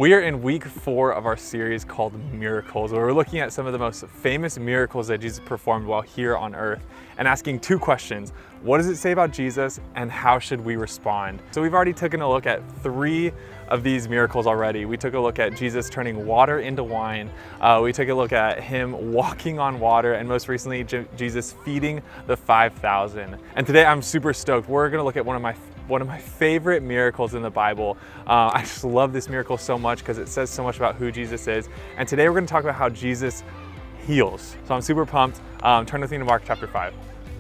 We are in week 4 of our series called Miracles, where we're looking at some of the most famous miracles that Jesus performed while here on earth and asking 2 questions. What does it say about Jesus and how should we respond? So we've already taken a look at 3 of these miracles already. We took a look at Jesus turning water into wine. We took a look at him walking on water, and most recently, Jesus feeding the 5,000. And today I'm super stoked. We're gonna look at one of my favorite miracles in the Bible. I just love this miracle so much because it says so much about who Jesus is. And today we're gonna talk about how Jesus heals. So I'm super pumped. Turn with me to Mark chapter 5.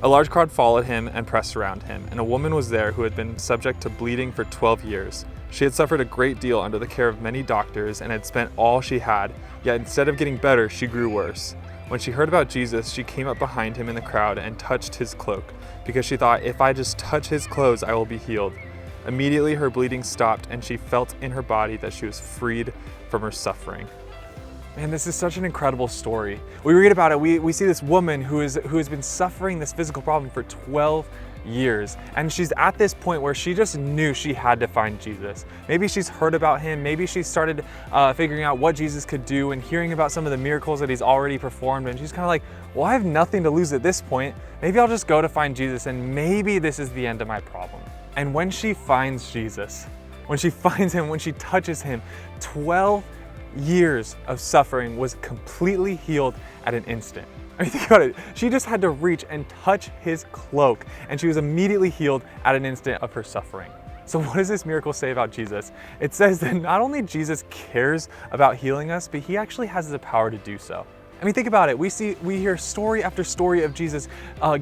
A large crowd followed him and pressed around him, and a woman was there who had been subject to bleeding for 12 years. She had suffered a great deal under the care of many doctors and had spent all she had, yet instead of getting better, she grew worse. When she heard about Jesus, she came up behind him in the crowd and touched his cloak, because she thought, if I just touch his clothes, I will be healed. Immediately her bleeding stopped, and she felt in her body that she was freed from her suffering. Man, this is such an incredible story. We read about it, we see this woman who has been suffering this physical problem for 12 years. And she's at this point where she just knew she had to find Jesus. Maybe she's heard about him, maybe she started figuring out what Jesus could do and hearing about some of the miracles that he's already performed. And she's kind of like, well, I have nothing to lose at this point. Maybe I'll just go to find Jesus and maybe this is the end of my problem. And when she finds Jesus, when she finds him, when she touches him, 12 years of suffering was completely healed at an instant. I mean, think about it. She just had to reach and touch his cloak, and she was immediately healed at an instant of her suffering. So what does this miracle say about Jesus? It says that not only Jesus cares about healing us, but he actually has the power to do so. I mean, think about it. We hear story after story of Jesus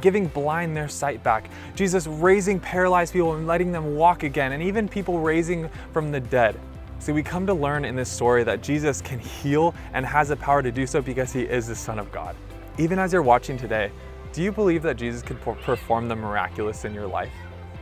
giving blind their sight back, Jesus raising paralyzed people and letting them walk again, and even people raising from the dead. See, we come to learn in this story that Jesus can heal and has the power to do so because he is the Son of God. Even as you're watching today, do you believe that Jesus could perform the miraculous in your life?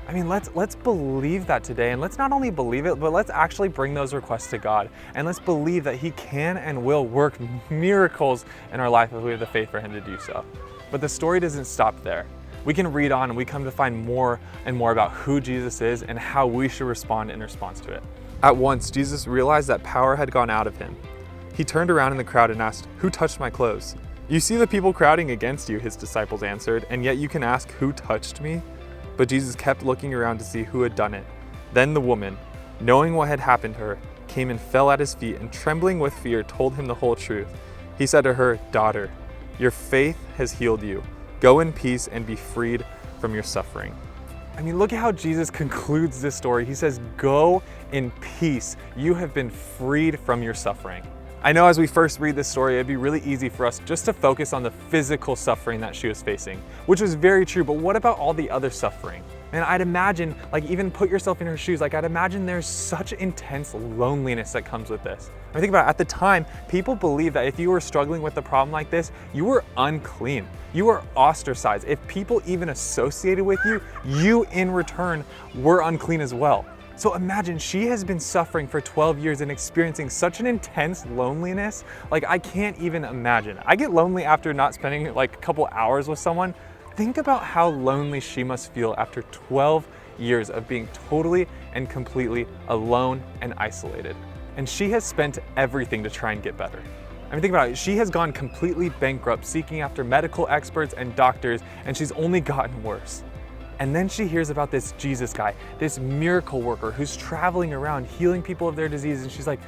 I mean, let's believe that today, and let's not only believe it, but let's actually bring those requests to God, and let's believe that he can and will work miracles in our life if we have the faith for him to do so. But the story doesn't stop there. We can read on and we come to find more and more about who Jesus is and how we should respond in response to it. At once, Jesus realized that power had gone out of him. He turned around in the crowd and asked, "Who touched my clothes?" "You see the people crowding against you," his disciples answered, "and yet you can ask, 'Who touched me?'" But Jesus kept looking around to see who had done it. Then the woman, knowing what had happened to her, came and fell at his feet, and trembling with fear told him the whole truth. He said to her, "Daughter, your faith has healed you. Go in peace and be freed from your suffering." I mean, look at how Jesus concludes this story. He says, "Go in peace. You have been freed from your suffering." I know as we first read this story, it'd be really easy for us just to focus on the physical suffering that she was facing, which was very true, but what about all the other suffering? And I'd imagine, like, even put yourself in her shoes, like, I'd imagine there's such intense loneliness that comes with this. I mean, think about it, at the time, people believed that if you were struggling with a problem like this, you were unclean. You were ostracized. If people even associated with you, you in return were unclean as well. So imagine she has been suffering for 12 years and experiencing such an intense loneliness. Like, I can't even imagine. I get lonely after not spending like a couple hours with someone. Think about how lonely she must feel after 12 years of being totally and completely alone and isolated. And she has spent everything to try and get better. I mean, think about it. She has gone completely bankrupt seeking after medical experts and doctors, and she's only gotten worse. And then she hears about this Jesus guy, this miracle worker who's traveling around healing people of their disease, and she's like,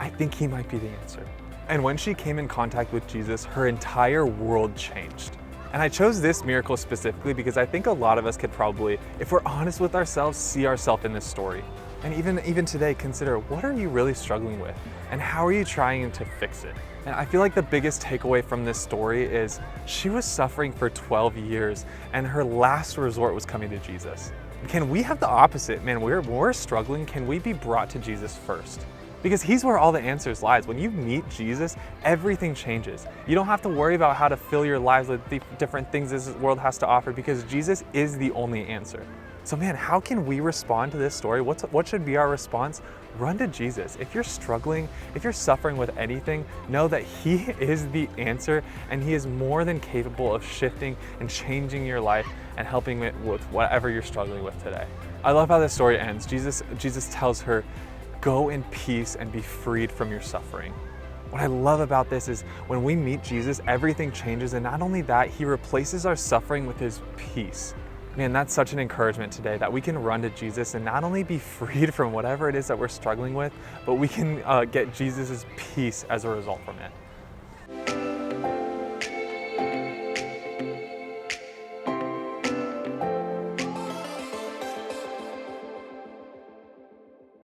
I think he might be the answer. And when she came in contact with Jesus, her entire world changed. And I chose this miracle specifically because I think a lot of us could probably, if we're honest with ourselves, see ourselves in this story. And even today, consider, what are you really struggling with? And how are you trying to fix it? And I feel like the biggest takeaway from this story is she was suffering for 12 years and her last resort was coming to Jesus. Can we have the opposite? Man, when we're struggling, can we be brought to Jesus first? Because he's where all the answers lies. When you meet Jesus, everything changes. You don't have to worry about how to fill your lives with the different things this world has to offer because Jesus is the only answer. So man, how can we respond to this story? What should be our response? Run to Jesus. If you're struggling, if you're suffering with anything, know that he is the answer and he is more than capable of shifting and changing your life and helping it with whatever you're struggling with today. I love how this story ends. Jesus tells her, Go in peace and be freed from your suffering. What I love about this is when we meet Jesus, everything changes, and not only that, he replaces our suffering with his peace. Man, that's such an encouragement today that we can run to Jesus and not only be freed from whatever it is that we're struggling with, but we can get Jesus' peace as a result from it.